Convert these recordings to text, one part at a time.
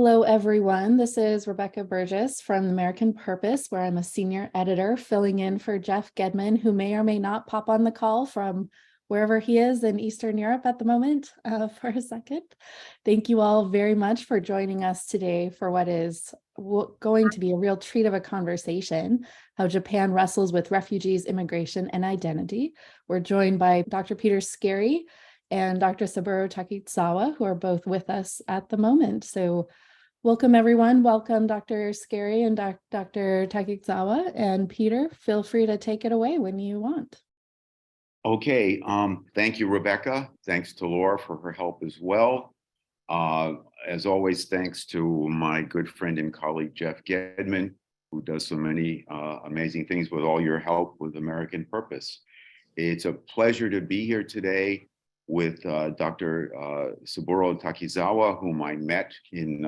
Hello, everyone. This is Rebecca Burgess from American Purpose, where I'm a senior editor filling in for Jeff Gedman, who may or may not pop on the call from wherever he is in Eastern Europe at the moment for a second. Thank you all very much for joining us today for what is going to be a real treat of a conversation, how Japan wrestles with refugees, immigration, and identity. We're joined by Dr. Peter Skerry and Dr. Saburo Takizawa, who are both with us at the moment. So welcome, everyone. Welcome, Dr. Skerry and Dr. Takizawa. And Peter, feel free to take it away when you want. Okay, thank you, Rebecca. Thanks to Laura for her help as well. As always, thanks to my good friend and colleague, Jeff Gedman, who does so many amazing things with all your help with American Purpose. It's a pleasure to be here today with Dr. Saburo Takizawa, whom I met in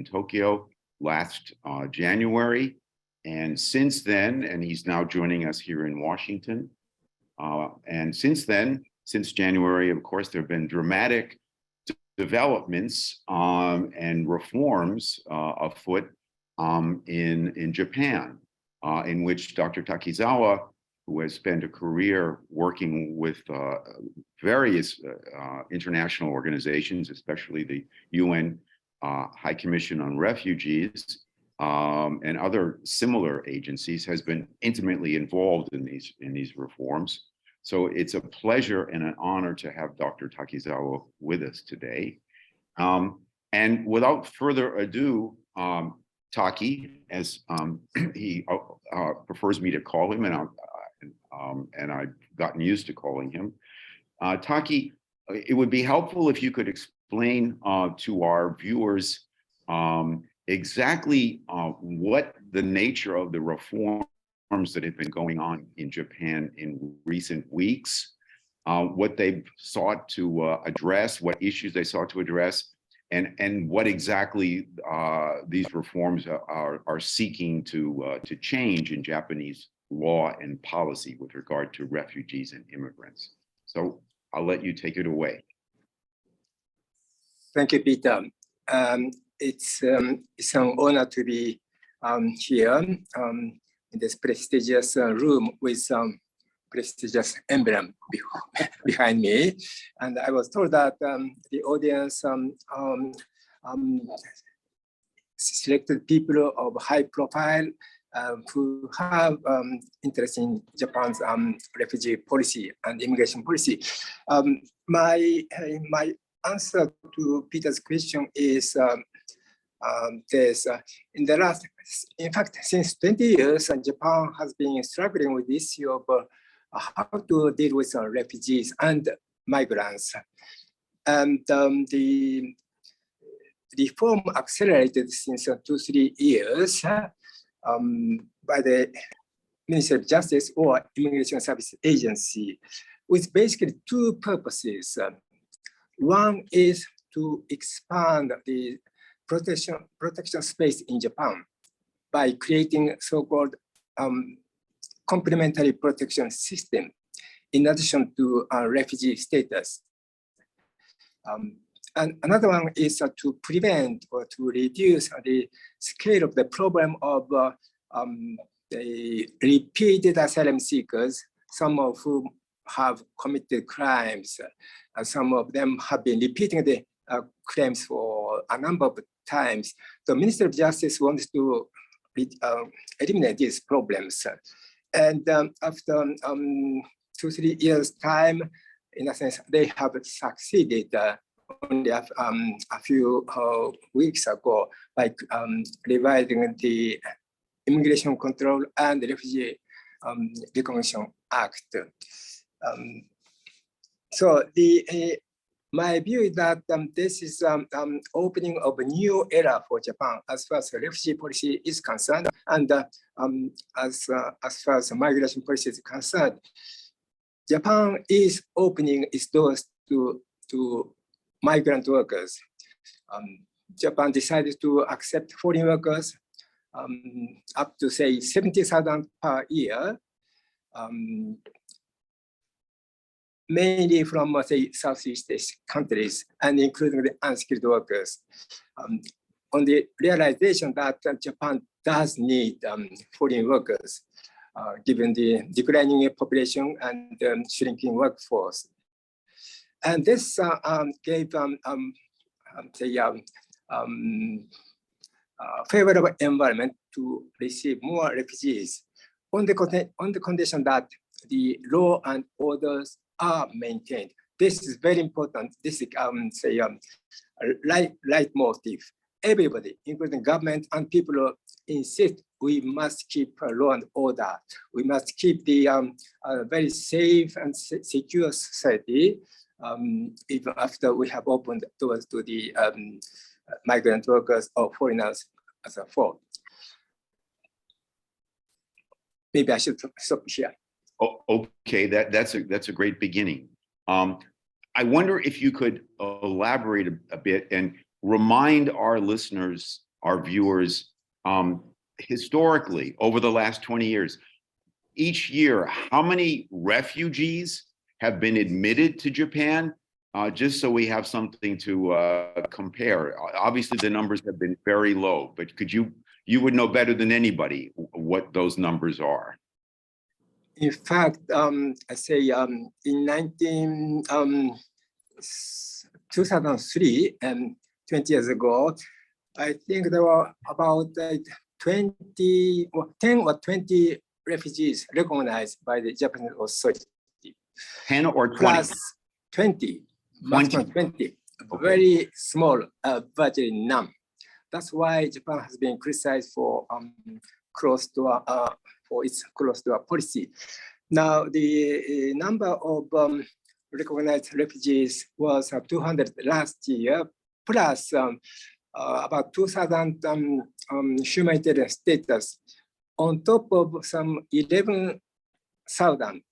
Tokyo last January. And since then, and he's now joining us here in Washington. And since then, since January, of course, there have been dramatic developments and reforms afoot in Japan, in which Dr. Takizawa, who has spent a career working with various international organizations, especially the UN High Commission on Refugees and other similar agencies, has been intimately involved in these reforms. So it's a pleasure and an honor to have Dr. Takizawa with us today. And without further ado, Taki, as he prefers me to call him, and I've gotten used to calling him. Taki, it would be helpful if you could explain to our viewers exactly what the nature of the reforms that have been going on in Japan in recent weeks, what they've sought to address, what issues they sought to address, and what exactly these reforms are seeking to change in Japanese law and policy with regard to refugees and immigrants. So I'll let you take it away. Thank you, Peter. It's an honor to be here in this prestigious room with some prestigious emblem behind me. And I was told that the audience selected people of high profile who have interest in Japan's refugee policy and immigration policy. My answer to Peter's question is this. In fact, since 20 years, Japan has been struggling with the issue of how to deal with refugees and migrants. And the reform accelerated since 2-3 years by the Ministry of Justice or Immigration Service Agency, with basically two purposes. One is to expand the protection space in Japan by creating so-called complementary protection system in addition to refugee status. And another one is to prevent or to reduce the scale of the problem of the repeated asylum seekers, some of whom have committed crimes. Some of them have been repeating the claims for a number of times. The Ministry of Justice wants to eliminate these problems. And after 2-3 years' time, in a sense, they have succeeded only a few weeks ago by revising the Immigration Control and Refugee Recognition Act. So my view is that this is opening of a new era for Japan as far as refugee policy is concerned, and as far as migration policy is concerned. Japan is opening its doors to migrant workers. Japan decided to accept foreign workers up to, say, 70,000 per year, mainly from, say, Southeast Asian countries, and including the unskilled workers. on the realization that Japan does need foreign workers, given the declining population and shrinking workforce. And this gave favorable environment to receive more refugees on the condition that the law and orders are maintained. This is very important. This is right motive. Everybody, including government and people, insist we must keep law and order. We must keep the very safe and secure society, even after we have opened doors to the migrant workers or foreigners as a whole. Maybe I should stop here. Oh, okay, that's a great beginning. I wonder if you could elaborate a bit and remind our listeners, our viewers, historically, over the last 20 years, each year, how many refugees have been admitted to Japan, just so we have something to compare. Obviously, the numbers have been very low, but you would know better than anybody what those numbers are. In fact, I say in 2003, 20 years ago, I think there were about 10 or 20 refugees recognized by the Japanese authority. 10 or 20? Plus 20, maximum 20. Okay. Very small, virtually none. That's why Japan has been criticized for closed-door for its closed-door policy. Now, the number of recognized refugees was 200 last year, plus about 2,000 humanitarian status, on top of some 11,000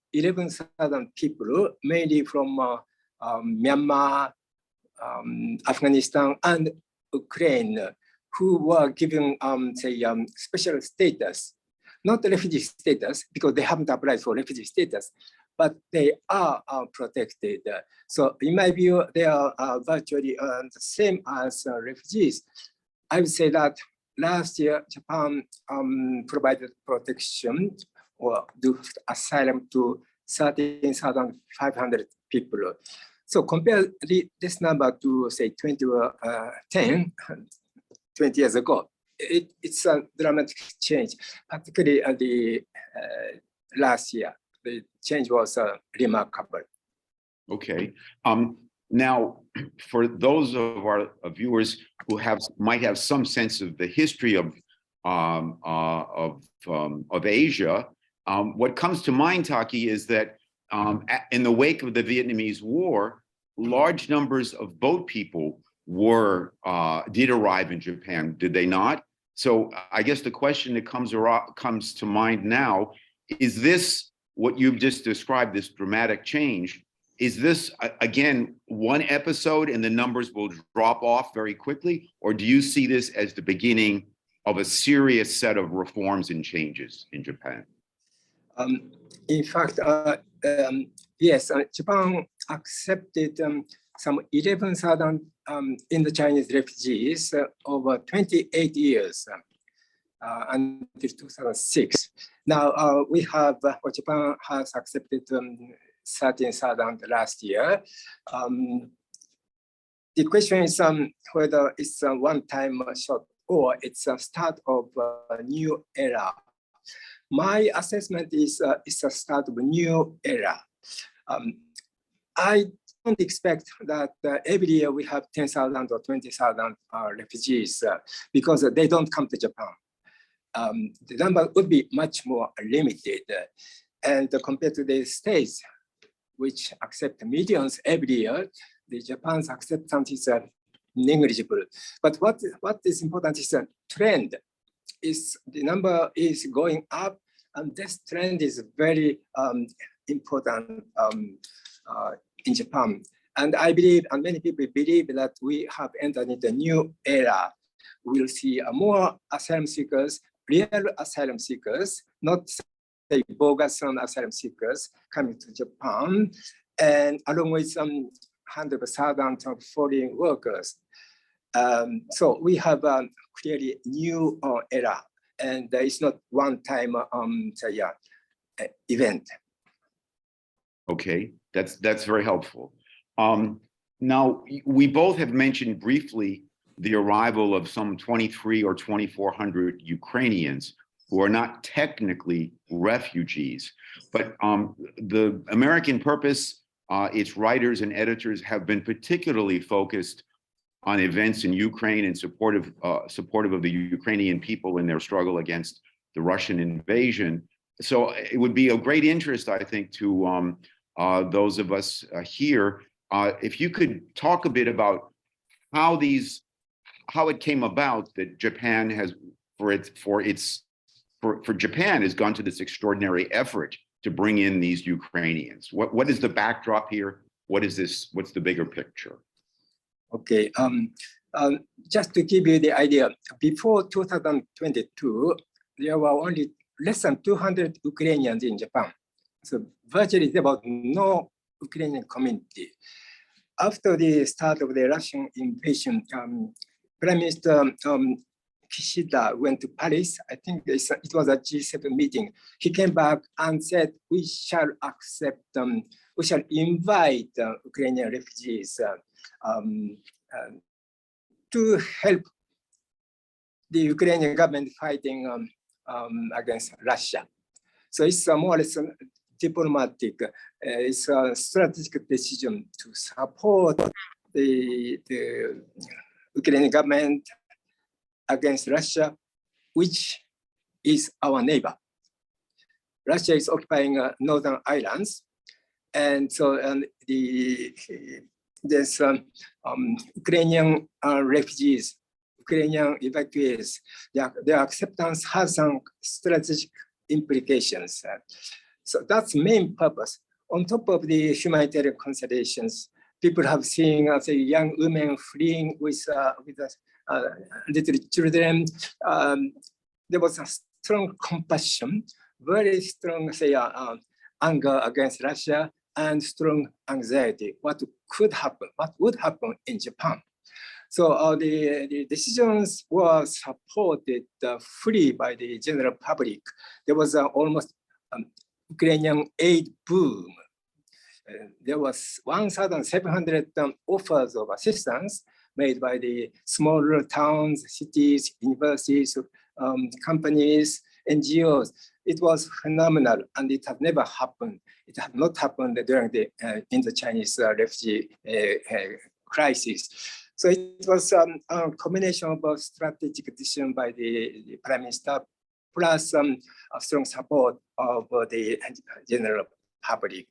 people, mainly from Myanmar, Afghanistan, and Ukraine, who were given, special status, not refugee status, because they haven't applied for refugee status, but they are protected. So in my view, they are virtually the same as refugees. I would say that last year, Japan provided protection or do asylum to 13,500 people. So compare this number to, say, 20 years ago. It's a dramatic change, particularly the last year. The change was remarkable. Okay. Now, for those of our viewers who might have some sense of the history of Asia, what comes to mind, Taki, is that in the wake of the Vietnamese War, large numbers of boat people did arrive in Japan, did they not? So I guess the question that comes to mind now, is this what you've just described, this dramatic change? Is this, again, one episode and the numbers will drop off very quickly? Or do you see this as the beginning of a serious set of reforms and changes in Japan? In fact, yes, Japan accepted some 11,000 Indo-Chinese refugees over 28 years until 2006. Now Japan has accepted 13,000 last year. The question is whether it's a one-time shot or it's a start of a new era. My assessment is it's a start of a new era. I don't expect that every year we have 10,000 or 20,000 refugees because they don't come to Japan. The number would be much more limited. And compared to the States, which accept millions every year, the Japan's acceptance is negligible. But what is important is a trend. The number is going up, and this trend is very important in Japan. And I believe, and many people believe, that we have entered into a new era. We'll see more asylum seekers, real asylum seekers, not say bogus asylum seekers coming to Japan, and along with some 100,000 of foreign workers. So we have a clearly new era, and it's not one-time event. Okay, that's very helpful. Now, we both have mentioned briefly the arrival of some 23 or 2,400 Ukrainians who are not technically refugees, but the American Purpose, its writers and editors have been particularly focused on events in Ukraine and supportive of the Ukrainian people in their struggle against the Russian invasion. So it would be of great interest, I think, to those of us here, if you could talk a bit about how it came about that Japan has, for Japan has gone to this extraordinary effort to bring in these Ukrainians. What is the backdrop here? What's the bigger picture? Okay, just to give you the idea, before 2022, there were only less than 200 Ukrainians in Japan. So virtually there was no Ukrainian community. After the start of the Russian invasion, Prime Minister Kishida went to Paris. I think it was a G7 meeting. He came back and said, we shall invite Ukrainian refugees to help the Ukrainian government fighting against Russia. So it's more or less diplomatic. It's a strategic decision to support the Ukrainian government against Russia, which is our neighbor. Russia is occupying northern islands, and so there's Ukrainian refugees, Ukrainian evacuees. Their acceptance has some strategic implications. So that's the main purpose. On top of the humanitarian considerations, people have seen young women fleeing with little children. There was a strong compassion, very strong anger against Russia, and strong anxiety. What would happen in Japan? So the decisions were supported fully by the general public. There was almost Ukrainian aid boom. There was 1,700 offers of assistance made by the smaller towns, cities, universities, companies, NGOs. It was phenomenal, and it had never happened. It had not happened during the Indo-Chinese refugee crisis. So it was a combination of a strategic decision by the Prime Minister, plus a strong support of the general public.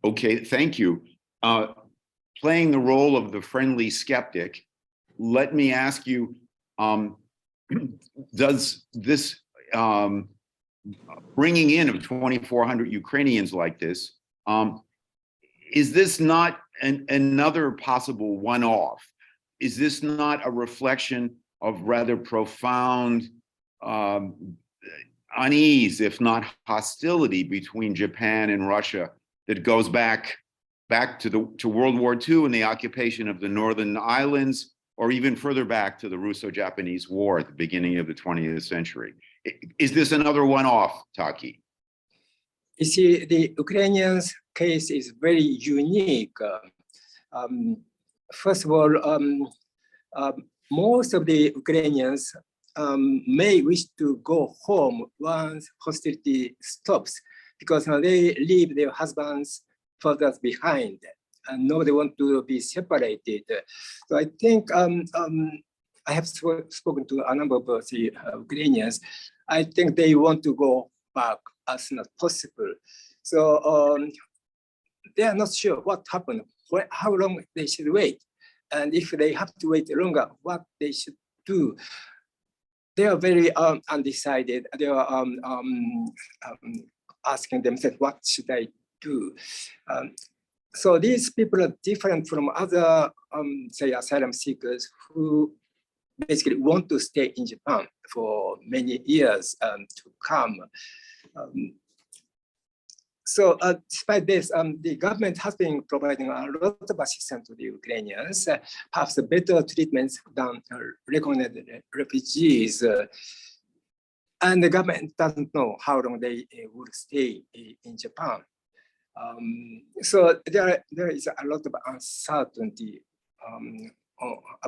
Okay, thank you. Playing the role of the friendly skeptic, let me ask you, does this bringing in of 2,400 Ukrainians like this, is this not another possible one-off? Is this not a reflection of rather profound unease, if not hostility, between Japan and Russia that goes back to World War II and the occupation of the Northern Islands, or even further back to the Russo-Japanese War at the beginning of the 20th century? Is this another one-off, Taki? You see, the Ukrainians' case is very unique. First of all, most of the Ukrainians may wish to go home once hostility stops, because they leave their husbands, fathers behind, and nobody wants to be separated. So I think I have spoken to a number of the Ukrainians. I think they want to go back as soon as possible. So they are not sure what happened, how long they should wait. And if they have to wait longer, what they should do. They are very undecided. They are asking themselves, what should I do? So these people are different from other, say, asylum seekers who basically want to stay in Japan for many years to come. So despite this, the government has been providing a lot of assistance to the Ukrainians, perhaps better treatments than recognized refugees. And the government doesn't know how long they will stay in Japan. So there is a lot of uncertainty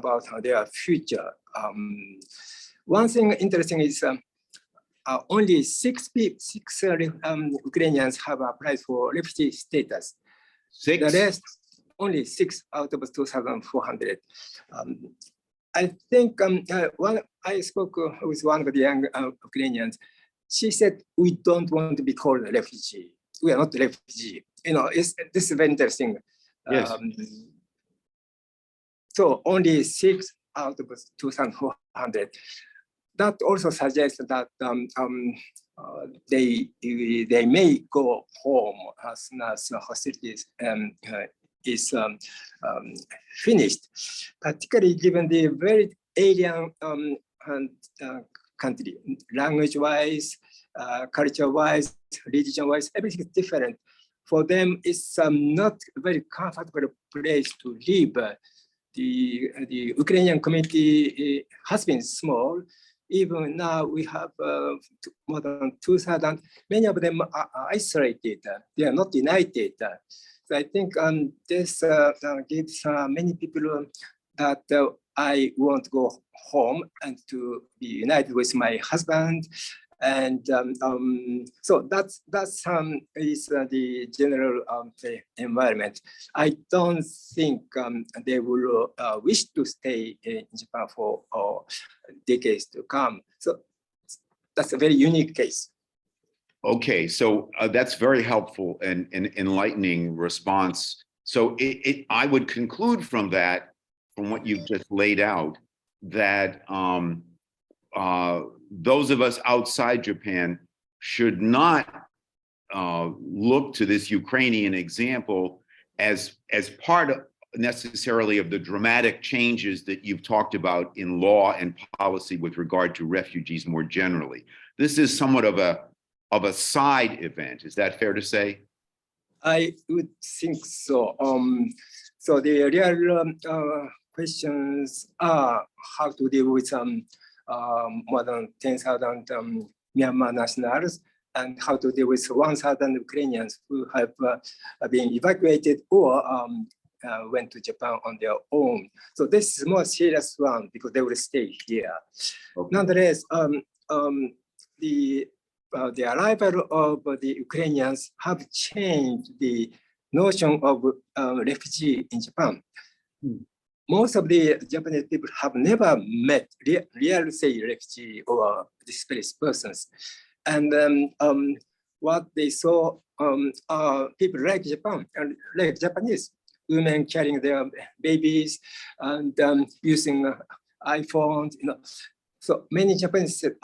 about their future. One thing interesting is only six Ukrainians have applied for refugee status. Six? The rest, only 6 out of 2,400. I think I spoke with one of the young Ukrainians. She said, "We don't want to be called a refugee. We are not a refugee." You know, this is very interesting. Yes. So only 6 out of 2,400. That also suggests that they may go home as soon as hostilities is finished, particularly given the very alien country, language-wise, culture-wise, religion-wise, everything is different. For them, it's not a very comfortable place to live. The Ukrainian community has been small. Even now, we have more than 2,000. Many of them are isolated. They are not united. So I think this gives many people that I want to go home and to be united with my husband. And so that's is the general the environment. I don't think they will wish to stay in Japan for decades to come. So that's a very unique case. Okay, so that's very helpful and enlightening response. So I would conclude from that, from what you've just laid out, that those of us outside Japan should not look to this Ukrainian example as part of necessarily of the dramatic changes that you've talked about in law and policy with regard to refugees more generally. This is somewhat of a side event. Is that fair to say? I would think so. So the real questions are how to deal with more than 10,000 Myanmar nationals, and how to deal with 1,000 Ukrainians who have been evacuated or went to Japan on their own. So this is a more serious one because they will stay here. Okay. Nonetheless, the arrival of the Ukrainians have changed the notion of refugee in Japan. Most of the Japanese people have never met real, say, refugee or displaced persons. And what they saw are people like Japan, like Japanese, women carrying their babies and using iPhones, you know. So many Japanese said,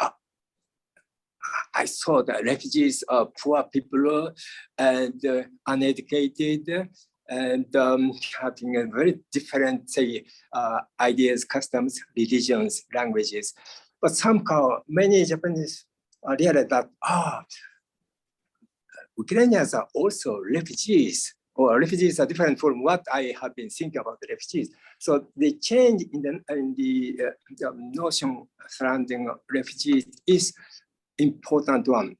I saw that refugees are poor people and uneducated and having a very different, say, ideas, customs, religions, languages. But somehow many Japanese realized that, Ukrainians are also refugees, or refugees are different from what I have been thinking about the refugees. So the change in the notion surrounding refugees is important one.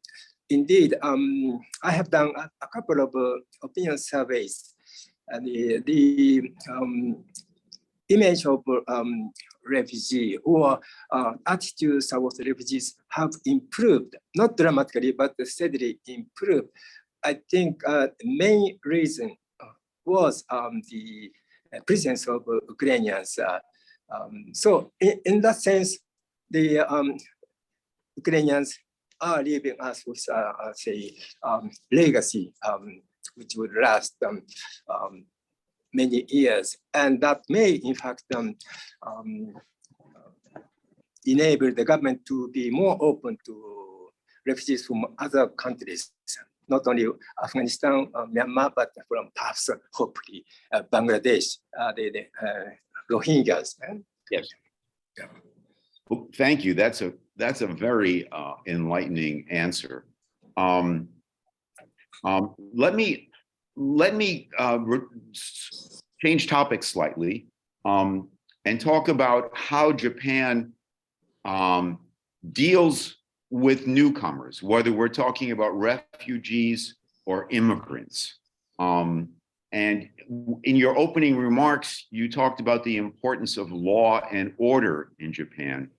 Indeed, I have done a couple of opinion surveys, and the image of refugee or attitudes towards refugees have improved, not dramatically, but steadily improved. I think the main reason was the presence of Ukrainians. So in that sense, the Ukrainians are leaving us with, say, legacy, which would last many years. And that may, in fact, enable the government to be more open to refugees from other countries, not only Afghanistan, Myanmar, but from perhaps, hopefully, Bangladesh, the Rohingyas. Yes. Yeah. Well, thank you. That's a very enlightening answer. Let me change topics slightly and talk about how Japan deals with newcomers, whether we're talking about refugees or immigrants. And in your opening remarks, you talked about the importance of law and order in Japan.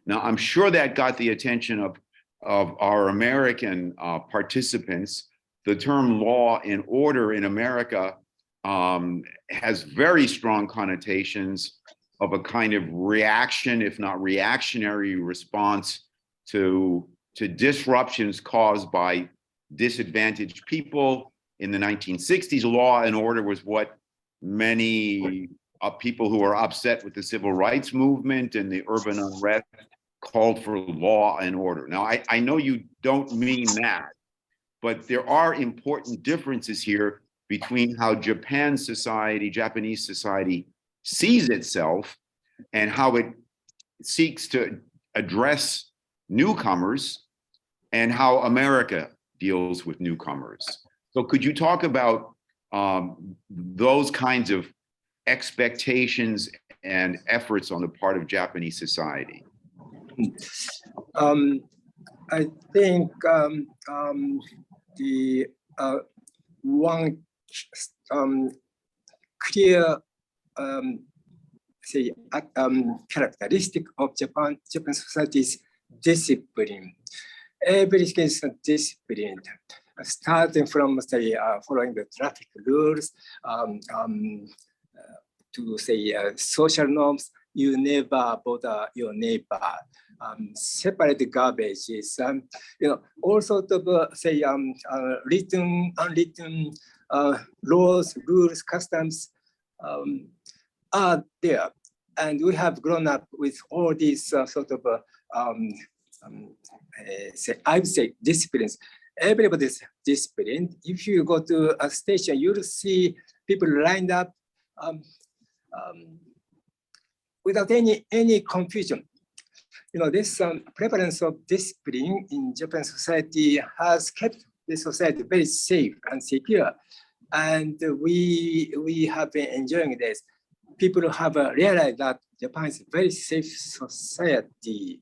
Now, I'm sure that got the attention of our American participants. The term law and order in America has very strong connotations of a kind of reaction, if not reactionary response to disruptions caused by disadvantaged people. In the 1960s, law and order was what many people who were upset with the civil rights movement and the urban unrest called for law and order. Now, I know you don't mean that, but there are important differences here between how Japanese society sees itself and how it seeks to address newcomers and how America deals with newcomers. So could you talk about those kinds of expectations and efforts on the part of Japanese society? I think the one clear characteristic of Japan society is discipline. Everything is disciplined, starting from following the traffic rules to social norms. You never bother your neighbor. Separate garbages. All sorts of written, unwritten laws, rules, customs are there, and we have grown up with all these I would say disciplines. Everybody's disciplined. If you go to a station, you'll see people lined up without any confusion. This prevalence of discipline in Japan society has kept the society very safe and secure, and we have been enjoying this. People have realized that Japan is a very safe society.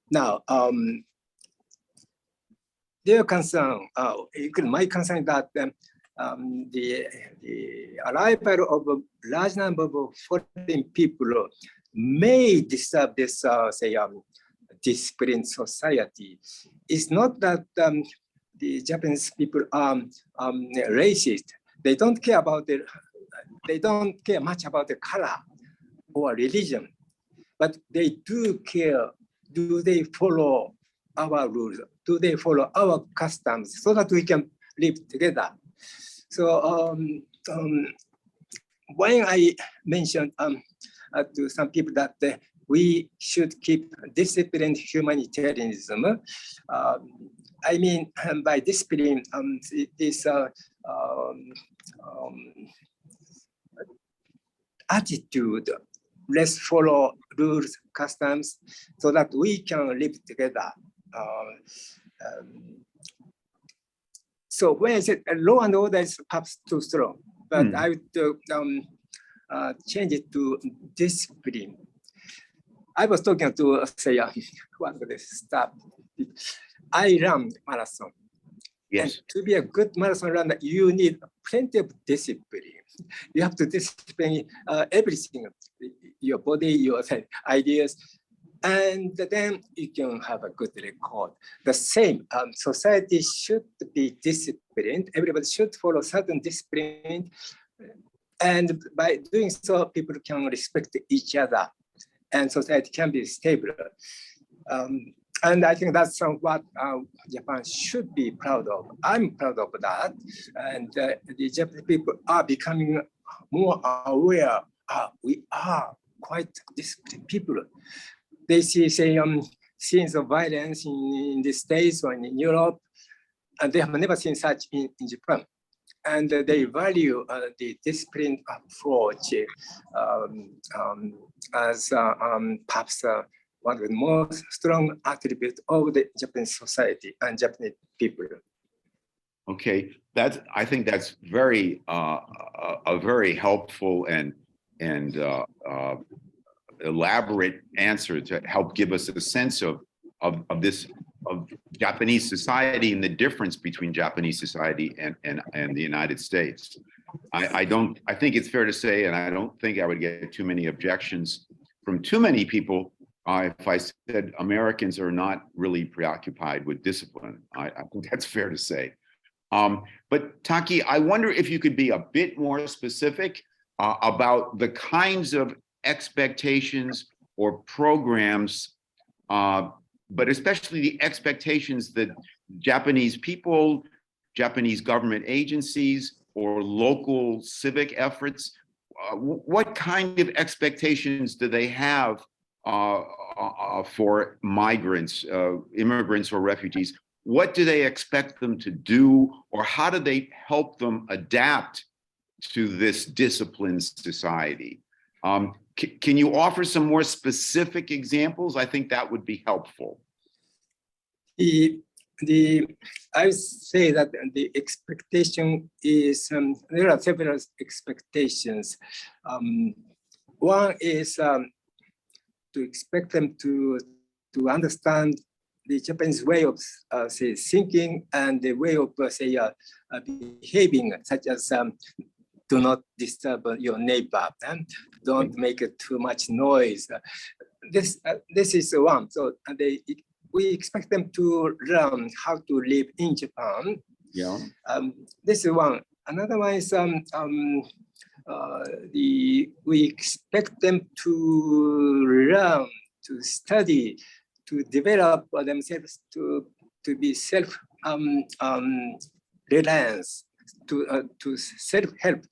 Now, their concern, my concern is that the arrival of a large number of foreign people may disturb this, disciplined society. It's not that the Japanese people are racist. They don't care much about the color or religion, but they do care. Do they follow our rules? Do they follow our customs so that we can live together? So when I mentioned to some people that we should keep disciplined humanitarianism, I mean by discipline, this attitude, let's follow rules, customs, so that we can live together. So when I said law and order is perhaps too strong, but I would change it to discipline. I was talking to I run marathon. Yes. And to be a good marathon runner, you need plenty of discipline. You have to discipline everything, your body, your ideas, and then you can have a good record. The same, society should be disciplined. Everybody should follow certain discipline. And by doing so, people can respect each other and society can be stable. And I think that's what Japan should be proud of. I'm proud of that. And the Japanese people are becoming more aware. We are quite disciplined people. They see, scenes of violence in the States or in Europe, and they have never seen such in Japan. And they value the disciplined approach as perhaps one of the most strong attributes of the Japanese society and Japanese people. Okay, I think that's very a very helpful and elaborate answer to help give us a sense of Japanese society and the difference between Japanese society and the United States. I think it's fair to say, and I don't think I would get too many objections from too many people if I said Americans are not really preoccupied with discipline. I think that's fair to say. But Taki, I wonder if you could be a bit more specific about the kinds of expectations or programs, but especially the expectations that Japanese people, Japanese government agencies, or local civic efforts, what kind of expectations do they have for migrants, immigrants or refugees? What do they expect them to do, or how do they help them adapt to this disciplined society? Can you offer some more specific examples? I think that would be helpful. I would say that the expectation is, there are several expectations. One is to expect them to understand the Japanese way of say thinking and the way of say behaving, such as do not disturb your neighbor and don't make too much noise. This is one. So we expect them to learn how to live in Japan. Yeah. This is one. Another one is we expect them to learn, to study, to develop themselves to be self-reliance, to self-help.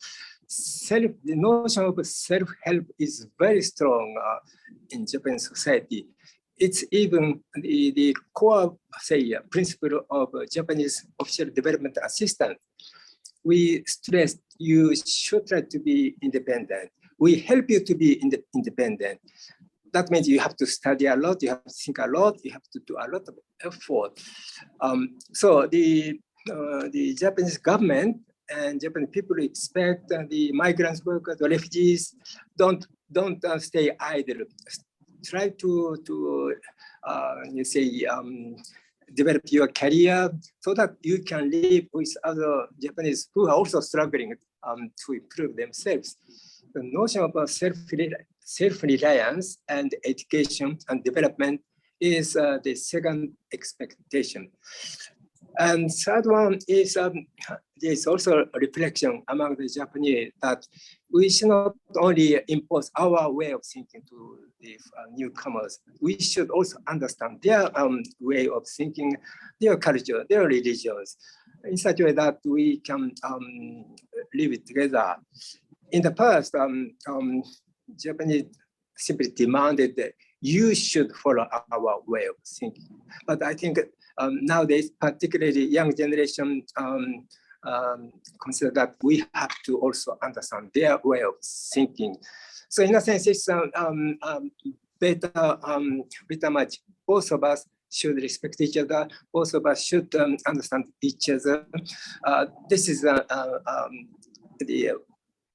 The notion of self-help is very strong in Japanese society. It's even the core, say, principle of Japanese official development assistance. We stress you should try to be independent. We help you to be independent. That means you have to study a lot, you have to think a lot, you have to do a lot of effort. So the Japanese government and Japanese people expect the migrants, workers, the refugees don't stay idle. Try to develop your career so that you can live with other Japanese who are also struggling to improve themselves. The notion of self-reliance and education and development is the second expectation. And third one is there's also a reflection among the Japanese that we should not only impose our way of thinking to the newcomers, we should also understand their way of thinking, their culture, their religions, in such a way that we can live it together. In the past, Japanese simply demanded that you should follow our way of thinking. But I think nowadays, particularly young generation, consider that we have to also understand their way of thinking. So in a sense, it's better much. Both of us should respect each other. Both of us should understand each other. This is the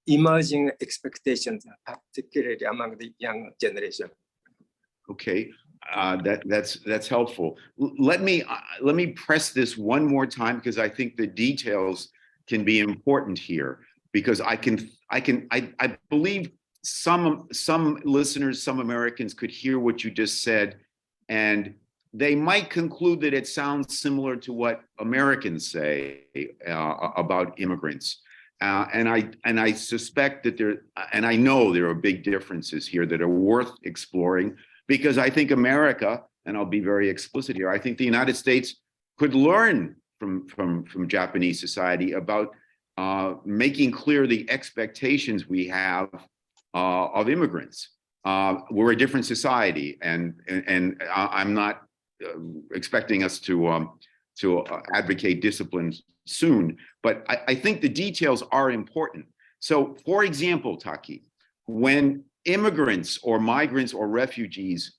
emerging expectations, particularly among the young generation. Okay, that's helpful. Let me press this one more time because I think the details can be important here. Because I believe some listeners, some Americans could hear what you just said, and they might conclude that it sounds similar to what Americans say about immigrants. And I suspect that and I know there are big differences here that are worth exploring, because I think America, and I'll be very explicit here, I think the United States could learn from Japanese society about making clear the expectations we have of immigrants. We're a different society, and I'm not expecting us to advocate discipline soon, but I think the details are important. So, for example, Taki, when immigrants or migrants or refugees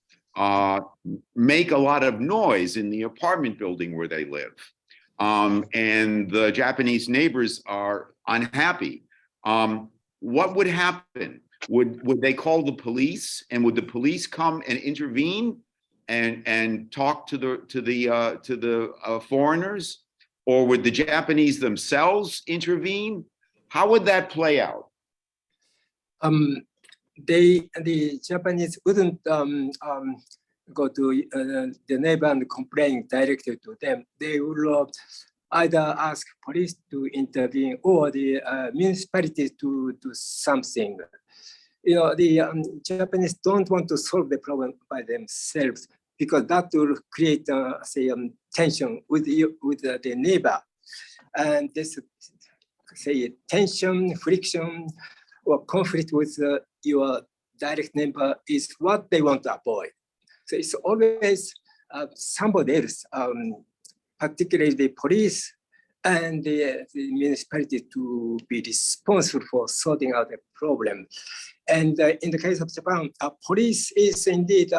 make a lot of noise in the apartment building where they live, and the Japanese neighbors are unhappy. What would happen? Would they call the police, and would the police come and intervene and talk to the foreigners, or would the Japanese themselves intervene? How would that play out? The Japanese wouldn't go to the neighbor and complain directly to them. They would either ask police to intervene or the municipality to do something. The Japanese don't want to solve the problem by themselves because that will create, tension with the neighbor, and this, tension, friction, or conflict with your direct neighbor is what they want to avoid. So it's always somebody else, particularly the police and the municipality, to be responsible for sorting out the problem. And in the case of Japan, police is indeed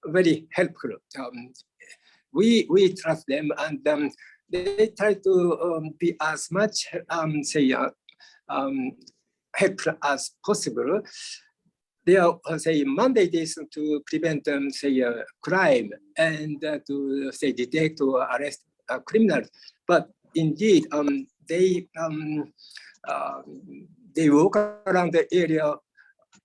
very helpful. We trust them, and they try to be as much, helpful as possible. Their mandate is to prevent, crime and to detect or arrest criminals. But indeed, they walk around the area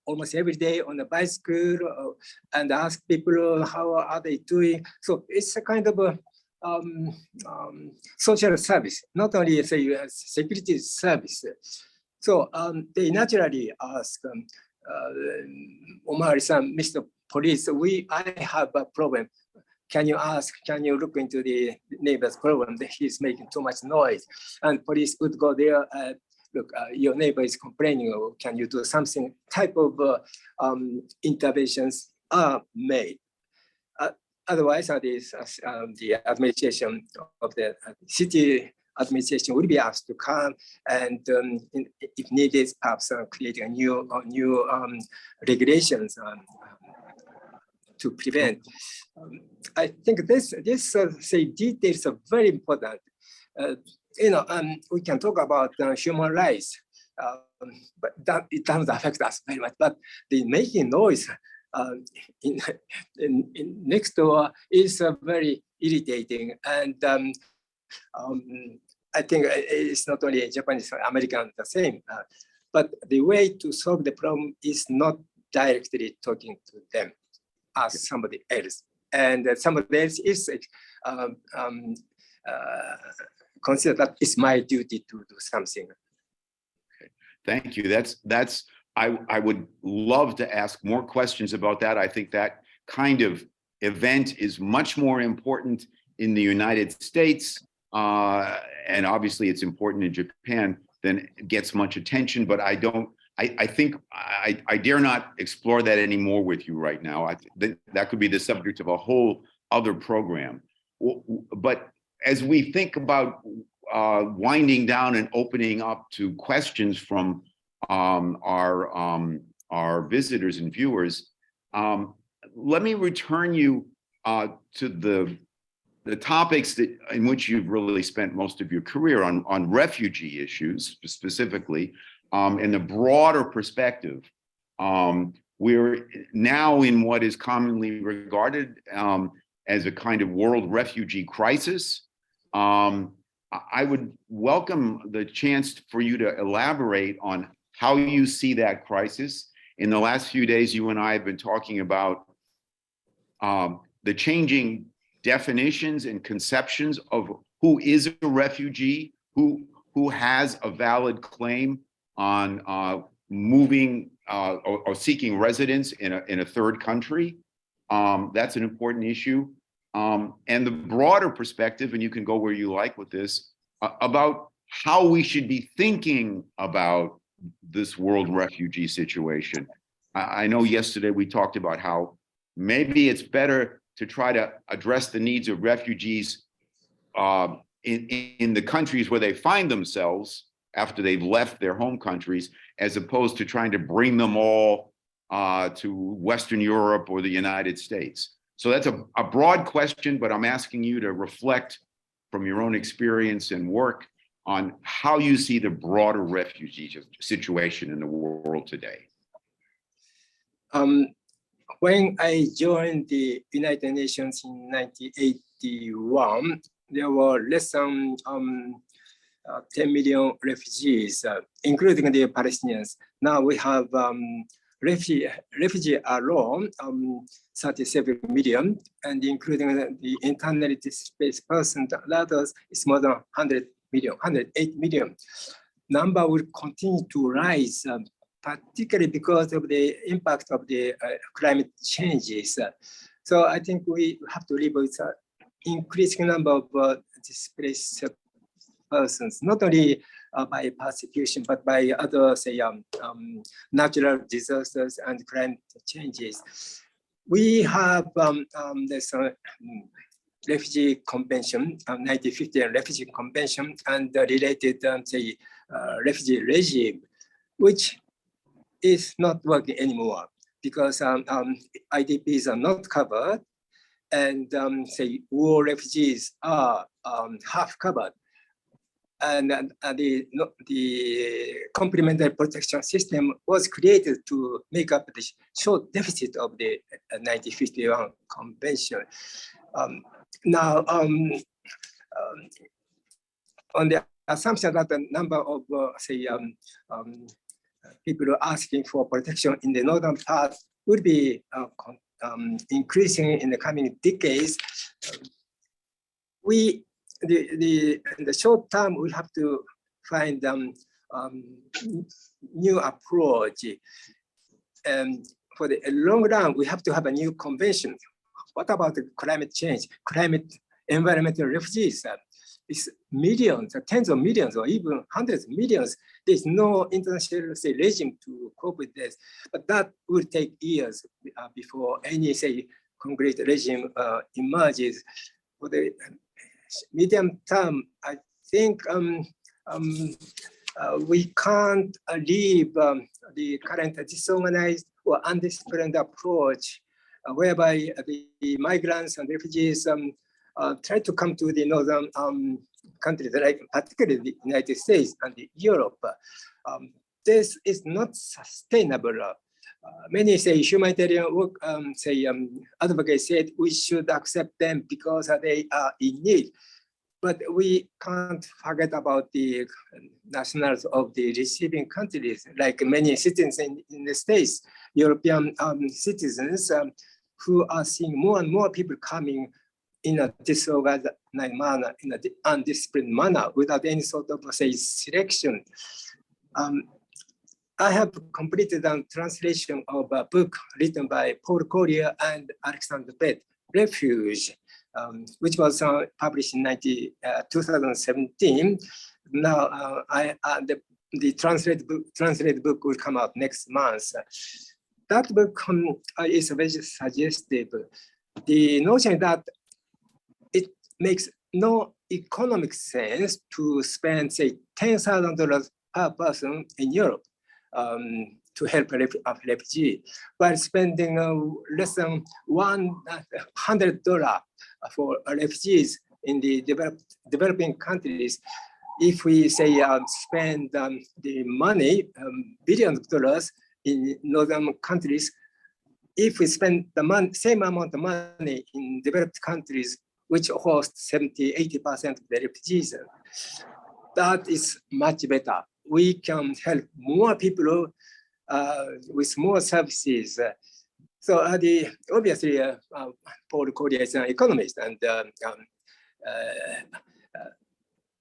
almost every day on a bicycle and ask people how are they doing. So it's a kind of a social service, not only a security service. So they naturally ask, Omari-san, Mr. Police, I have a problem. Can you look into the neighbor's problem? He's making too much noise. And police would go there, look, your neighbor is complaining, or can you do something? Type of interventions are made. Otherwise, the administration of the city administration will be asked to come and, if needed, perhaps create a new regulations to prevent. I think this details are very important. We can talk about human rights, but it doesn't affect us very much. But the making noise in next door is very irritating, and I think it's not only Japanese, American, the same. But the way to solve the problem is not directly talking to them as somebody else, and somebody else is consider that it's my duty to do something. Okay. Thank you. I would love to ask more questions about that. I think that kind of event is much more important in the United States, and obviously it's important in Japan, than gets much attention, but I think I dare not explore that anymore with you right now. That could be the subject of a whole other program. But as we think about winding down and opening up to questions from our visitors and viewers, let me return you to the topics in which you've really spent most of your career on refugee issues specifically, in a broader perspective. We're now in what is commonly regarded as a kind of world refugee crisis. I would welcome the chance for you to elaborate on how you see that crisis. In the last few days, you and I have been talking about the changing definitions and conceptions of who is a refugee, who has a valid claim on moving or seeking residence in a third country. That's an important issue. And the broader perspective, and you can go where you like with this, about how we should be thinking about this world refugee situation. I know yesterday we talked about how maybe it's better to try to address the needs of refugees in the countries where they find themselves after they've left their home countries, as opposed to trying to bring them all to Western Europe or the United States. So that's a broad question, but I'm asking you to reflect from your own experience and work on how you see the broader refugee situation in the world today. When I joined the United Nations in 1981, there were less than 10 million refugees, including the Palestinians. Now we have refugee alone, 37 million, and including the internally displaced persons and others, it's more than 100 million, 108 million. Number will continue to rise, particularly because of the impact of the climate changes. So I think we have to live with an increasing number of displaced persons, not only by persecution, but by other, say, natural disasters and climate changes. We have this refugee convention, 1950 Refugee Convention, and the related, say, refugee regime, which is not working anymore because IDPs are not covered, and say war refugees are half covered, and the complementary protection system was created to make up the short deficit of the 1951 convention. Now, on the assumption that the number of say people asking for protection in the northern part would be increasing in the coming decades, in the short term, we have to find new approach. And for the long run, we have to have a new convention. What about the climate change, environmental refugees? It's millions, tens of millions, or even hundreds of millions. There's no international, say, regime to cope with this. But that will take years before any, say, concrete regime emerges. For the medium term, I think we can't leave the current disorganized or undisciplined approach whereby the migrants and refugees try to come to the northern countries, like particularly the United States and Europe. This is not sustainable. Many say humanitarian work, advocates said we should accept them because they are in need. But we can't forget about the nationals of the receiving countries, like many citizens in the States, European citizens who are seeing more and more people coming in a disorganized manner, in an undisciplined manner, without any sort of, say, selection. I have completed a translation of a book written by Paul Collier and Alexander Bett, Refuge, which was published in 2017. Now, the translated book will come out next month. That book is very suggestive. The notion that it makes no economic sense to spend, say, $10,000 per person in Europe to help a refugee, while spending less than $100 for refugees in the developing countries. If we say spend the money, billions of dollars in northern countries, if we spend the same amount of money in developed countries, which host 70–80% of the refugees, that is much better. We can help more people with more services. So obviously, Paul Collier is an economist, and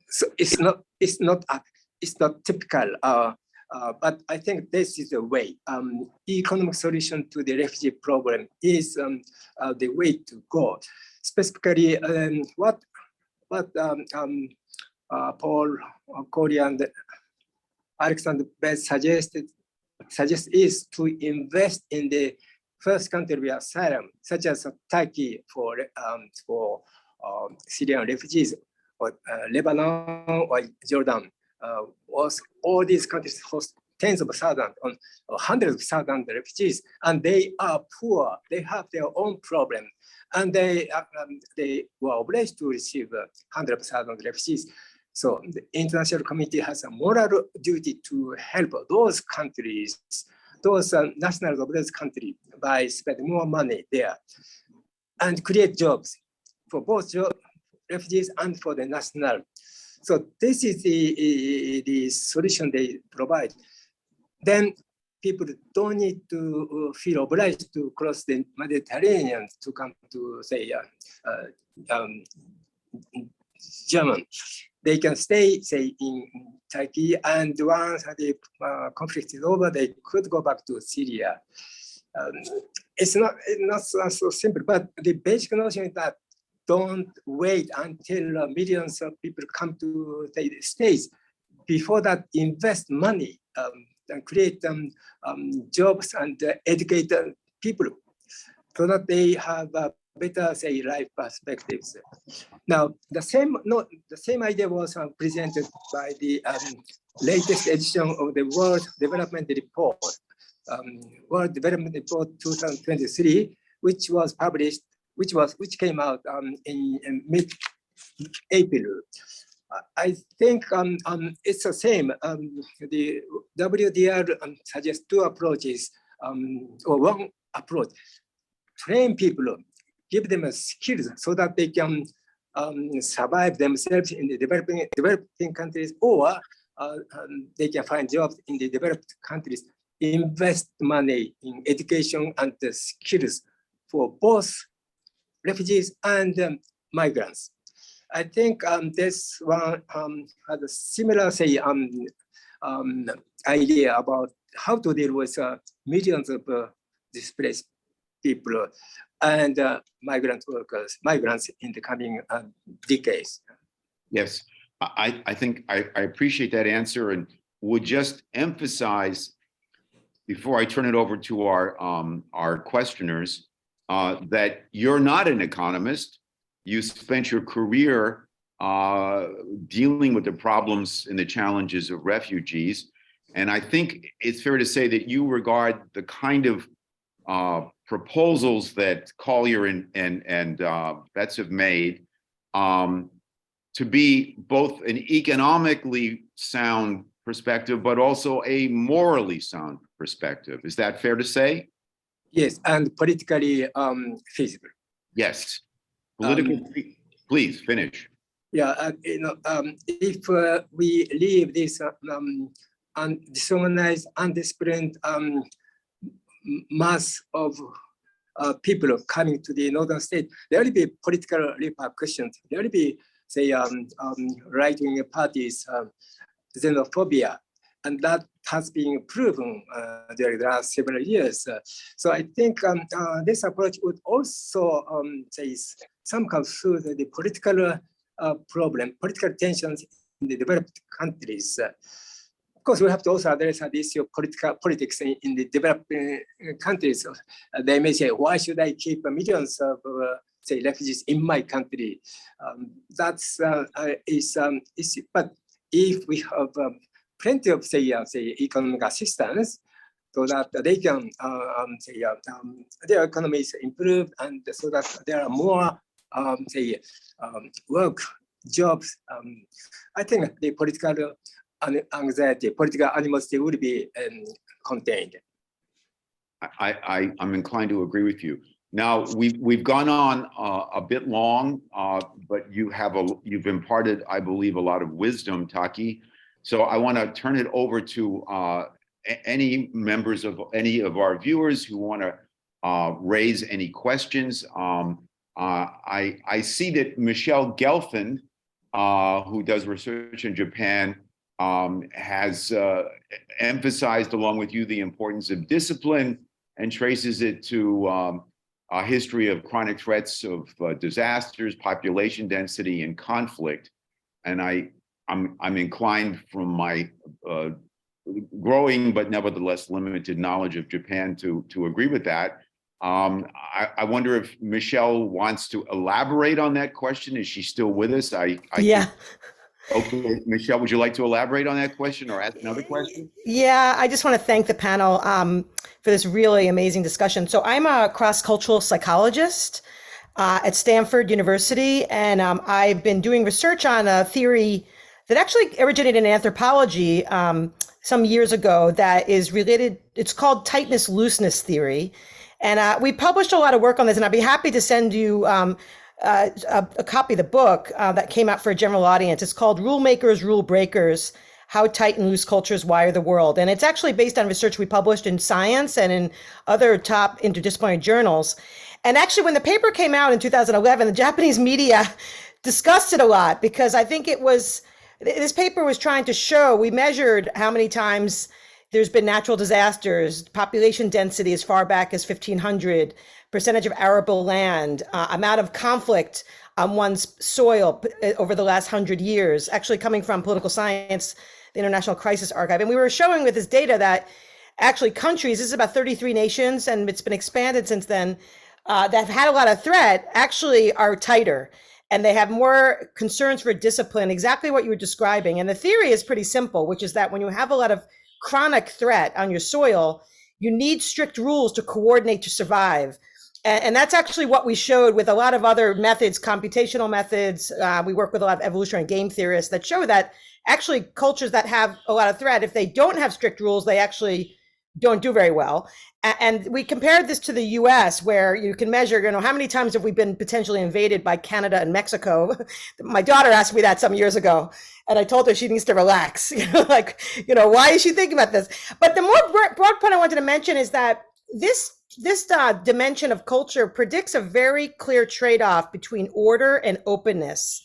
so it's not typical. But I think this is the way. Economic solution to the refugee problem is the way to go. Specifically, what Paul Collier and Alexander Bett suggest is to invest in the first country of asylum, such as Turkey for Syrian refugees, or Lebanon or Jordan. All these countries host tens of thousands or hundreds of thousands of refugees, and they are poor. They have their own problems, and they were obliged to receive hundreds of thousands of refugees. So the international community has a moral duty to help those countries, those nationals of those countries, by spending more money there and create jobs for both refugees and for the national. So this is the solution they provide. Then people don't need to feel obliged to cross the Mediterranean to come to, say, Germany. They can stay, say, in Turkey, and once the conflict is over, they could go back to Syria. It's not so simple, but the basic notion is that don't wait until millions of people come to the States. Before that, invest money and create jobs and educate people so that they have better, say, life perspectives. Now, the same idea was presented by the latest edition of the World Development Report, World Development Report 2023, which was published, which came out in mid-April. I think it's the same. The WDR suggests two approaches, or one approach: train people, give them skills so that they can survive themselves in the developing countries, or they can find jobs in the developed countries. Invest money in education and the skills for both refugees and migrants. I think this one has a similar, say, idea about how to deal with millions of displaced people and migrants in the coming decades. Yes, I think I appreciate that answer, and would just emphasize, before I turn it over to our questioners, that you're not an economist. You spent your career dealing with the problems and the challenges of refugees. And I think it's fair to say that you regard the kind of proposals that Collier and Betts have made to be both an economically sound perspective, but also a morally sound perspective. Is that fair to say? Yes, and politically feasible. Yes. Please finish. Yeah, if we leave this disorganized, undisciplined mass of people coming to the northern state, there will be political repercussions. There will be, say, right-wing parties, xenophobia, and that has been proven during the last several years. So I think this approach would also say somehow soothe the political problem, political tensions in the developed countries. Of course, we have to also address the issue of politics in the developing countries. They may say, why should I keep millions of, say, refugees in my country? That's issue. But if we have plenty of, say, economic assistance, so that they can, their economy is improved, and so that there are more, work, jobs. I think the political anxiety, political animosity would be contained. I'm inclined to agree with you. Now we've gone on a bit long, but you've imparted, I believe, a lot of wisdom, Taki. So I want to turn it over to any members of any of our viewers who want to raise any questions. I see that Michelle Gelfand, who does research in Japan, has emphasized along with you the importance of discipline and traces it to a history of chronic threats of disasters, population density, and conflict. And I'm inclined from my growing but nevertheless limited knowledge of Japan to agree with that. I wonder if Michelle wants to elaborate on that question. Is she still with us? Yeah. Okay, Michelle, would you like to elaborate on that question or ask another question? Yeah, I just want to thank the panel for this really amazing discussion. So I'm a cross-cultural psychologist at Stanford University, and I've been doing research on a theory that actually originated in anthropology some years ago that is related. It's called tightness-looseness theory. And we published a lot of work on this, and I'd be happy to send you a copy of the book that came out for a general audience. It's called Rule Makers, Rule Breakers, How Tight and Loose Cultures Wire the World. And it's actually based on research we published in Science and in other top interdisciplinary journals. And actually, when the paper came out in 2011, the Japanese media discussed it a lot because I think this paper was trying to show, we measured how many times there's been natural disasters, population density as far back as 1500, percentage of arable land, amount of conflict on one's soil over the last 100 years, actually coming from political science, the International Crisis Archive. And we were showing with this data that actually countries, this is about 33 nations, and it's been expanded since then, that have had a lot of threat actually are tighter. And they have more concerns for discipline, exactly what you were describing. And the theory is pretty simple, which is that when you have a lot of chronic threat on your soil, you need strict rules to coordinate to survive. And that's actually what we showed with a lot of other methods, computational methods. We work with a lot of evolutionary game theorists that show that actually cultures that have a lot of threat, if they don't have strict rules, they actually don't do very well. And we compared this to the US, where you can measure, how many times have we been potentially invaded by Canada and Mexico? My daughter asked me that some years ago, and I told her she needs to relax. Why is she thinking about this? But the more broad point I wanted to mention is that this dimension of culture predicts a very clear trade-off between order and openness.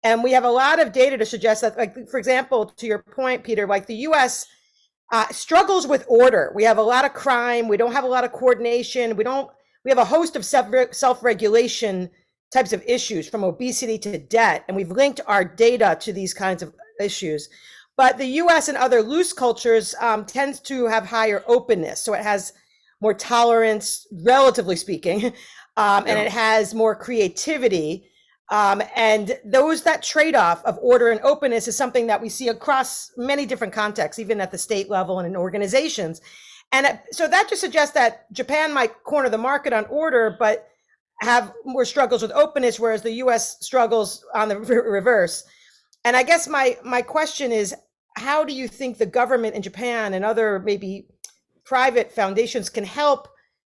And we have a lot of data to suggest that, like, for example, to your point, Peter, like the US struggles with order. We have a lot of crime. We don't have a lot of coordination. We have a host of self-regulation types of issues, from obesity to debt. And we've linked our data to these kinds of issues. But the US and other loose cultures tends to have higher openness. So it has more tolerance, relatively speaking, and it has more creativity. And that trade-off of order and openness is something that we see across many different contexts, even at the state level and in organizations. And so that just suggests that Japan might corner the market on order, but have more struggles with openness, whereas the US struggles on the reverse. And I guess my question is, how do you think the government in Japan and other maybe private foundations can help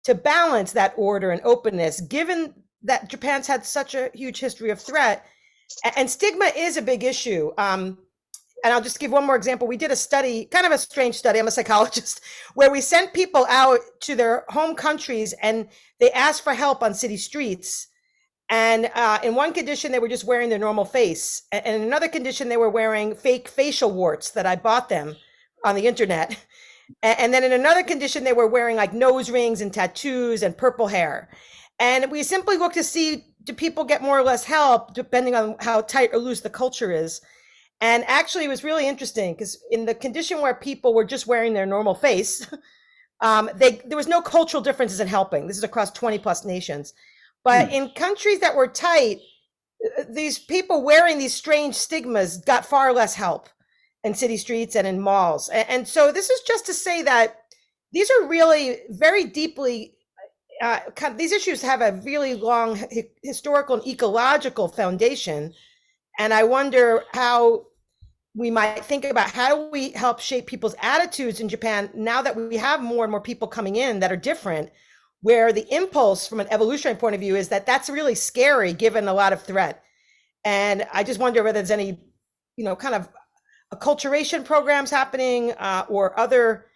to balance that order and openness, given that Japan's had such a huge history of threat, and stigma is a big issue. And I'll just give one more example. We did a study, kind of a strange study, I'm a psychologist, where we sent people out to their home countries and they asked for help on city streets. And in one condition, they were just wearing their normal face. And in another condition, they were wearing fake facial warts that I bought them on the internet. And then in another condition, they were wearing like nose rings and tattoos and purple hair. And we simply look to see, do people get more or less help depending on how tight or loose the culture is? And actually, it was really interesting because in the condition where people were just wearing their normal face, there was no cultural differences in helping. This is across 20 plus nations. But in countries that were tight, these people wearing these strange stigmas got far less help in city streets and in malls. And so this is just to say that these are really very deeply, these issues have a really long historical and ecological foundation. And I wonder how we might think about how do we help shape people's attitudes in Japan now that we have more and more people coming in that are different, where the impulse from an evolutionary point of view is that that's really scary given a lot of threat. And I just wonder whether there's any, kind of acculturation programs happening or other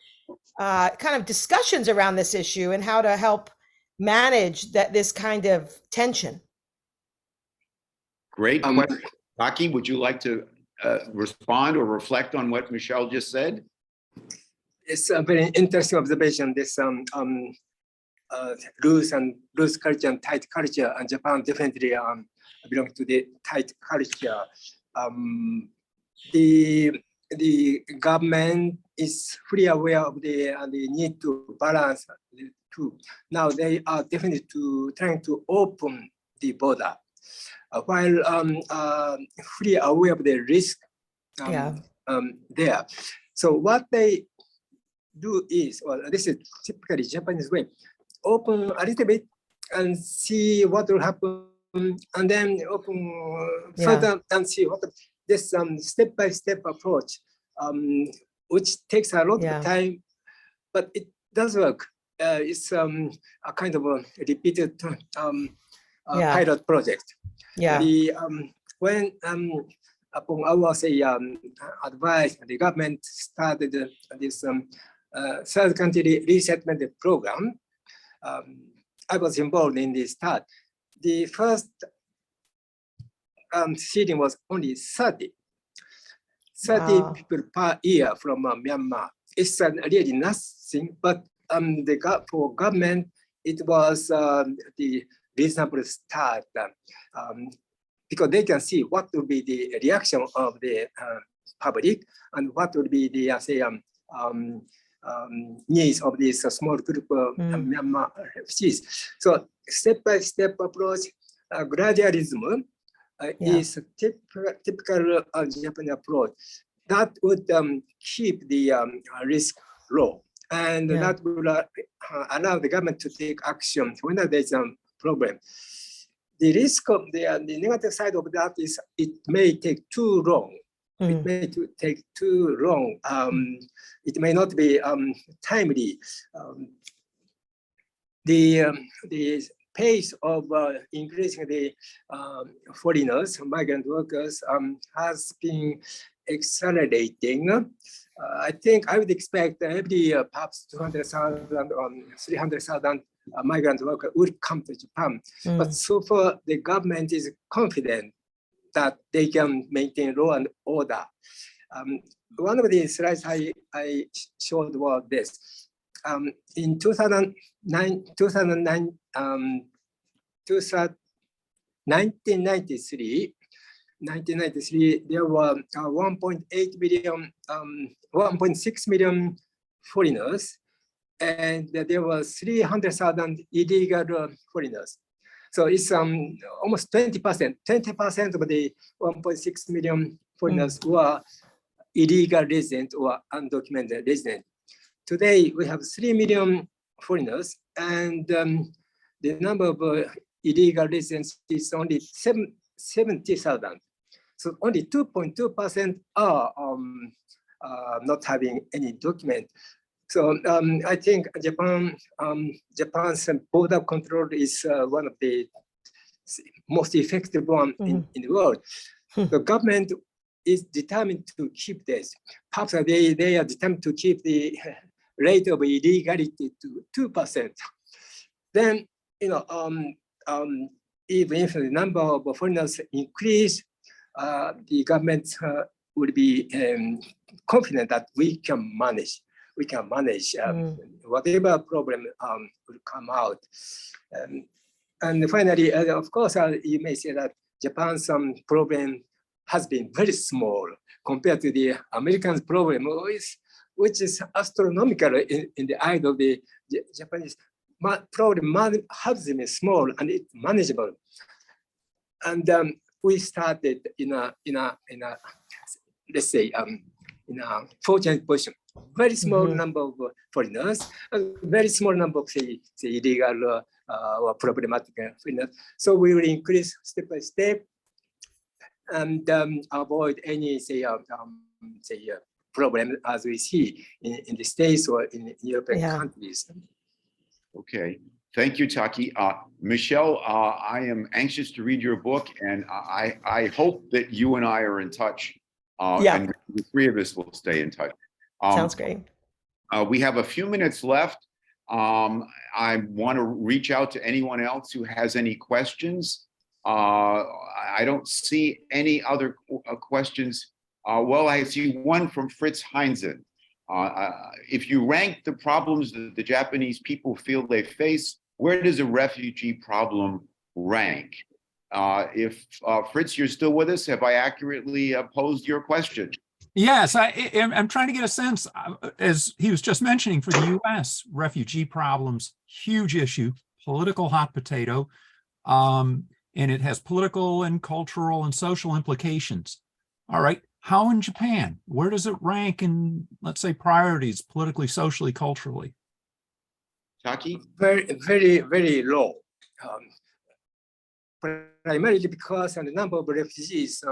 kind of discussions around this issue and how to help manage this kind of tension. Great question. Taki, would you like to respond or reflect on what Michelle just said? It's a very interesting observation. This loose culture and tight culture, and Japan definitely belongs to the tight culture. The government is fully aware of the need to balance the two. Now they are definitely trying to open the border, while fully aware of the risk there. So what they do is, well, this is typically Japanese way, open a little bit and see what will happen, and then open further and see what this step-by-step approach, which takes a lot of time, but it does work. It's a kind of a repeated pilot project. When upon our advice, the government started this third country resettlement program. I was involved in the start. The first seating was only 30 people per year from Myanmar. It's really nothing, but for government, it was the reasonable start because they can see what will be the reaction of the public and what will be the needs of this small group of Myanmar refugees. So step-by-step approach, gradualism is a typical Japanese approach that would keep the risk low, and that will allow the government to take action when there's a problem. The risk of the negative side of that is it may take too long. It may take too long. It may not be timely. The pace of increasing the foreigners, migrant workers, has been accelerating. I think I would expect every year perhaps 200,000 or 300,000 migrant workers would come to Japan. But so far, the government is confident that they can maintain law and order. One of the slides I showed was this. In 1993, 1993, there were 1.6 million foreigners, and there were 300,000 illegal foreigners. So it's almost 20%. 20% of the 1.6 million foreigners were illegal residents or undocumented residents. Today, we have 3 million foreigners, and the number of illegal residents is only 70,000. So only 2.2% are not having any document. So I think Japan's border control is one of the most effective one in the world. The government is determined to keep this. Perhaps they are determined to keep the rate of illegality to 2%. Then, even if the number of foreigners increase, the government would be confident that we can manage. Whatever problem will come out. And finally, of course, you may say that Japan's problem has been very small compared to the American problem, which is astronomical in the eye of the Japanese. Problem has been small and it's manageable. And we started in a let's say in a fortunate position. Very small number of foreigners, a very small number of say illegal or problematic foreigners. So we will increase step by step and avoid any problem as we see in the States or in European countries. Okay, thank you, Taki. Michelle, I am anxious to read your book, and I hope that you and I are in touch. And the three of us will stay in touch. Sounds great. We have a few minutes left. I want to reach out to anyone else who has any questions. I don't see any other questions. Well, I see one from Fritz Heinzen. If you rank the problems that the Japanese people feel they face, where does a refugee problem rank? If Fritz, you're still with us, have I accurately posed your question? Yes, I'm trying to get a sense, as he was just mentioning, for the US, refugee problems, huge issue, political hot potato, and it has political and cultural and social implications. All right, How in Japan? Where does it rank in, let's say, priorities, politically, socially, culturally? Taki? Very low. Primarily because the number of refugees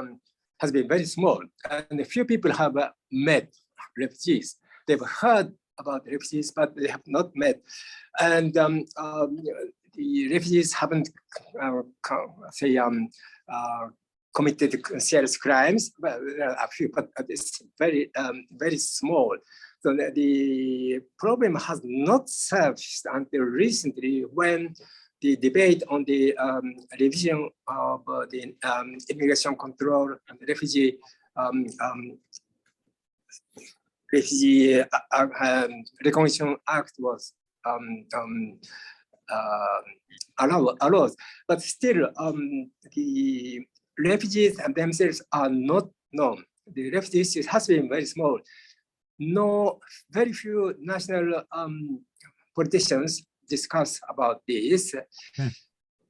has been very small, and a few people have met refugees. They've heard about refugees, but they have not met. And the refugees haven't, committed serious crimes, but there are a few, but it's very small. So the problem has not surfaced until recently, when the debate on the revision of the immigration control and refugee Recognition Act was allowed, but still the refugees themselves are not known. The refugees has been very small. Very few national politicians discuss about this.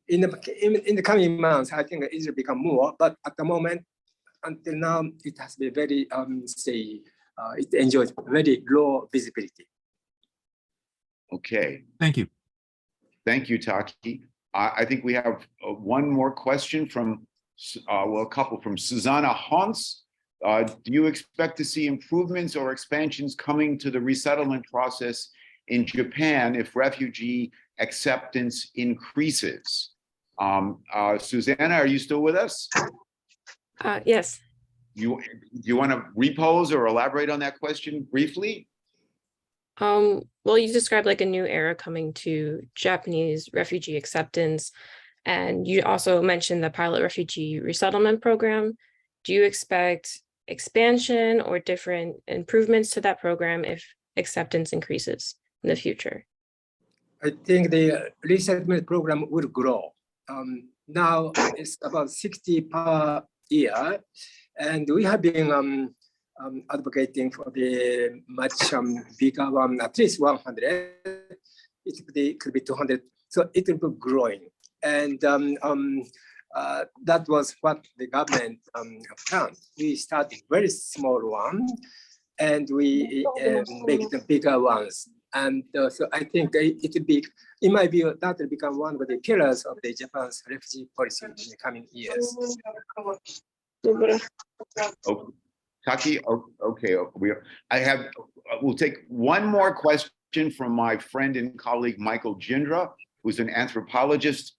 In the coming months, I think it will become more, but at the moment, until now, it has been very, it enjoys very low visibility. Okay. Thank you. Thank you, Taki. I think we have one more question from, a couple from Susanna Hans. Do you expect to see improvements or expansions coming to the resettlement process in Japan if refugee acceptance increases? Susanna, are you still with us? Yes. Do you want to repose or elaborate on that question briefly? Well, you described like a new era coming to Japanese refugee acceptance, and you also mentioned the pilot refugee resettlement program. Do you expect expansion or different improvements to that program if acceptance increases in the future? I think the resettlement program will grow. Now it's about 60 per year, and we have been advocating for the much bigger one, at least 100. It could be 200. So it will be growing, and that was what the government planned. We started very small one, and we make the bigger ones. And so I think it will be, in my view, that will become one of the pillars of the Japan's refugee policy in the coming years. Okay. Taki, okay, we'll take one more question from my friend and colleague, Michael Jindra, who's an anthropologist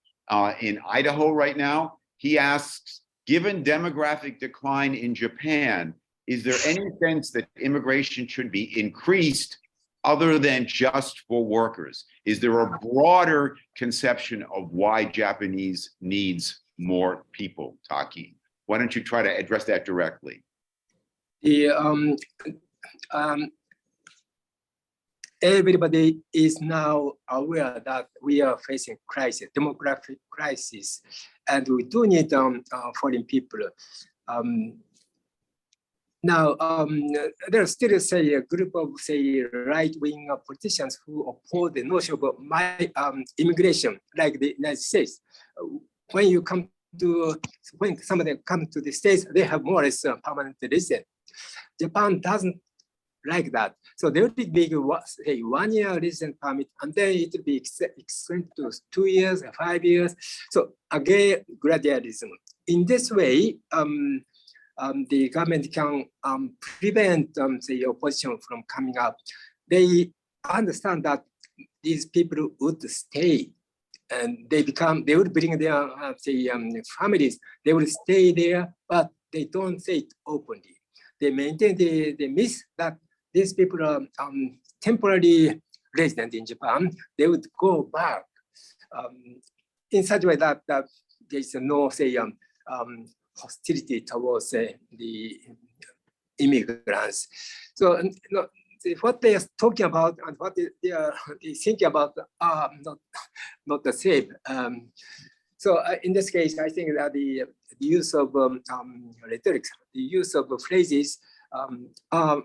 in Idaho right now. He asks, given demographic decline in Japan, is there any sense that immigration should be increased other than just for workers? Is there a broader conception of why Japanese needs more people, Taki? Why don't you try to address that directly? Everybody is now aware that we are facing crisis, demographic crisis, and we do need foreign people. Now, there's still, say, a group of, say, right-wing politicians who oppose the notion of immigration, like the United States. When somebody comes to the States, they have more or less permanent residence. Japan doesn't like that. So there will be a 1 year residence permit, and then it will be extended to 2 years, 5 years. So again, gradualism. In this way, the government can prevent the opposition from coming up. They understand that these people would stay, and they would bring their families. They will stay there, but they don't say it openly. They maintain the myth that these people are temporarily resident in Japan. They would go back in such a way that there is no, say, hostility towards the immigrants. So what they are talking about and what they are thinking about are not the same. So in this case, I think that the use of rhetoric, the use of phrases are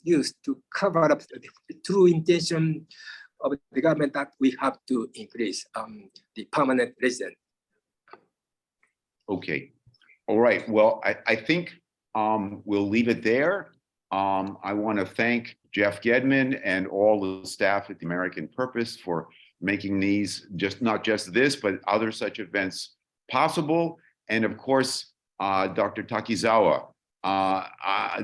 used to cover up the true intention of the government that we have to increase the permanent resident. Okay. All right. Well, I think we'll leave it there. I want to thank Jeff Gedman and all the staff at the American Purpose for making these, not just this, but other such events possible. And of course, Dr. Takizawa.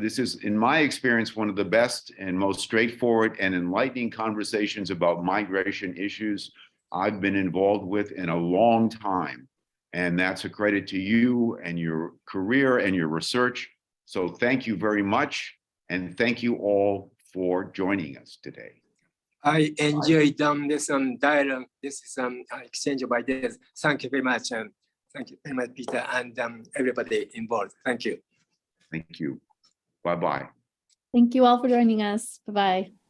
This is, in my experience, one of the best and most straightforward and enlightening conversations about migration issues I've been involved with in a long time. And that's a credit to you and your career and your research. So thank you very much. And thank you all for joining us today. I enjoyed this dialogue, this exchange of ideas. Thank you very much. Thank you very much, Peter, and everybody involved. Thank you. Thank you. Bye-bye. Thank you all for joining us. Bye-bye.